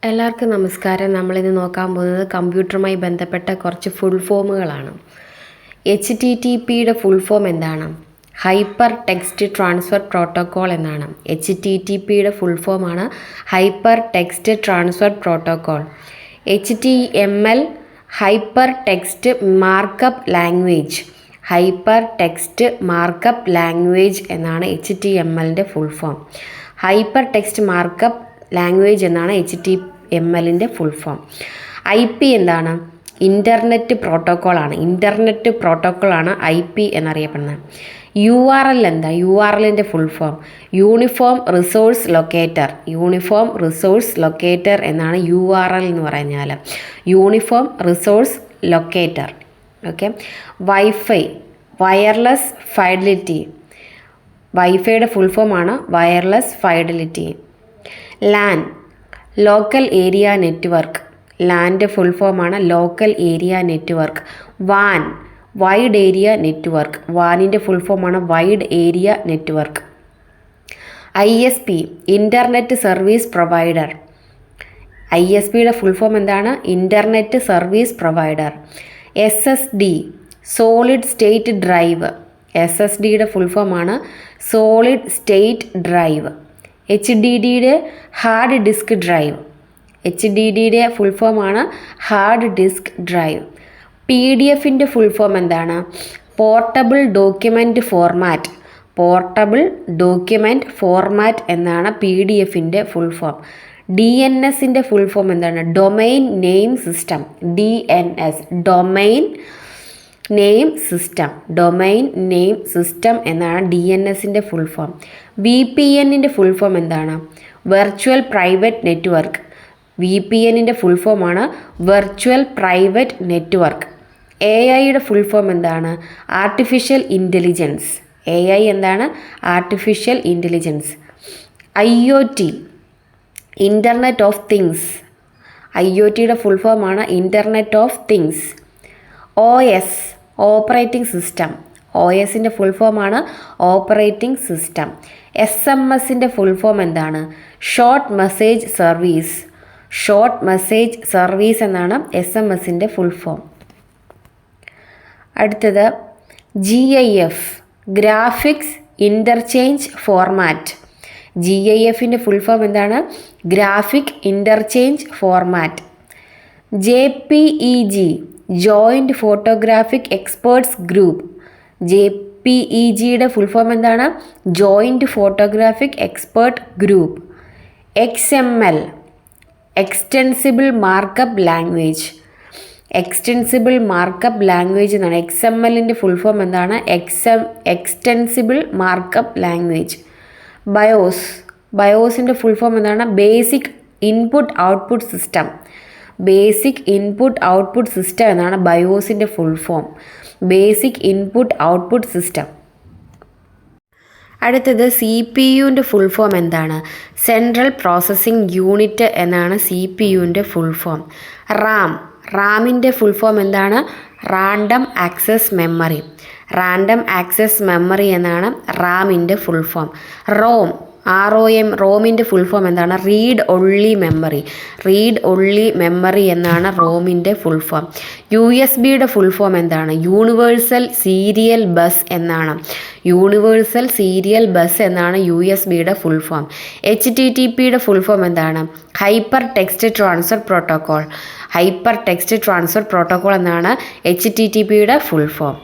എല്ലാവർക്കും നമസ്കാരം. നമ്മളിന്ന് നോക്കാൻ പോകുന്നത് കമ്പ്യൂട്ടറുമായി ബന്ധപ്പെട്ട കുറച്ച് ഫുൾ ഫോമുകളാണ്. HTTPയുടെ ഫുൾ ഫോം എന്താണ്? ഹൈപ്പർ ടെക്സ്റ്റ് ട്രാൻസ്ഫർ പ്രോട്ടോക്കോൾ എന്നാണ്. HTTPയുടെ ഫുൾ ഫോമാണ് hyper text transfer protocol. HTML hyper text markup language. Hyper text markup language എന്നാണ് HTMLൻ്റെ full form. Hyper text markup language എന്നാണ് HTMLൻ്റെ ഫുൾ ഫോം. IP എന്താണ്? ഇൻ്റർനെറ്റ് പ്രോട്ടോക്കോളാണ്. ഇൻ്റർനെറ്റ് പ്രോട്ടോക്കോളാണ് IP എന്നറിയപ്പെടുന്നത്. URL എന്താ? URLൻ്റെ full form uniform resource locator. Uniform resource locator എന്നാണ് URL എന്ന് പറഞ്ഞാൽ. Uniform resource locator. Okay. Wifi wireless fidelity. വൈഫൈയുടെ ഫുൾ ഫോമാണ് wireless fidelity. LAN local area network. ലാൻ്റെ ഫുൾ ഫോമാണ് local area network. WAN wide area network. വാനിൻ്റെ full ഫോമാണ് wide area network. ISP internet service provider. ISPയുടെ full form എന്താണ്? Internet service provider. SSD solid state drive. SSDയുടെ full ഫോമാണ് solid state drive. HDDയുടെ hard disk drive. HDDയുടെ full ഫോമാണ് hard disk drive. PDFൻ്റെ ഫുൾ ഫോം എന്താണ്? Portable document format. Portable document format എന്നാണ് PDFൻ്റെ ഫുൾ ഫോം. DNSൻ്റെ ഫുൾ ഫോം എന്താണ്? Domain name system. DNS domain name system. Domain name system എന്നാണ് DNSൻ്റെ ഫുൾ ഫോം. VPNൻ്റെ ഫുൾ ഫോം എന്താണ്? Virtual private network. VPNൻ്റെ ഫുൾ ഫോമാണ് വെർച്വൽ പ്രൈവറ്റ് നെറ്റ്വർക്ക്. AIയുടെ ഫുൾ ഫോം എന്താണ്? Artificial intelligence. AI എന്താണ്? Artificial intelligence. IoT internet of things. IoTയുടെ ഫുൾ ഫോമാണ് internet of things. OS operating system. OSൻ്റെ ഫുൾ ഫോമാണ് ഓപ്പറേറ്റിംഗ് സിസ്റ്റം. SMS-ൻ്റെ ഫുൾ ഫോം എന്താണ്? Short message service. Short message service എന്നാണ് SMS-ൻ്റെ ഫുൾ ഫോം. അടുത്തത് GIF ഗ്രാഫിക്സ് ഇൻ്റർചേഞ്ച് ഫോർമാറ്റ്. GIFൻ്റെ ഫുൾ ഫോം എന്താണ്? Graphic interchange format. JPEG joint photographic experts group. JPEGയുടെ ഫുൾ ഫോം എന്താണ്? Joint photographic expert group. XML extensible markup language. Extensible markup language എന്നാണ്. XMLൻ്റെ full form എന്താണ്? Extensible markup language. BIOS ബയോസിൻ്റെ full form എന്താണ്? Basic input output system. Basic input output system എന്നാണ് ബയോസിൻ്റെ full form. Basic input output system. അടുത്തത് CPU-ൻ്റെ full form എന്താണ്? സെൻട്രൽ പ്രോസസ്സിംഗ് യൂണിറ്റ് എന്നാണ് CPU-ൻ്റെ ഫുൾ ഫോം. റാമിൻ്റെ ഫുൾ ഫോം എന്താണ്? Random access memory. Random access memory എന്നാണ് റാമിൻ്റെ full form. റോമിൻ്റെ full form എന്താണ്? Read only memory. Read only memory എന്നാണ് റോമിൻ്റെ full form. USB-യുടെ full form എന്താണ്? Universal serial bus എന്നാണ്. Universal serial bus എന്നാണ് USB-യുടെ full form. HTTPയുടെ full form എന്താണ്? Hyper text transfer protocol. Hyper text transfer protocol എന്നാണ് HTTPയുടെ full form.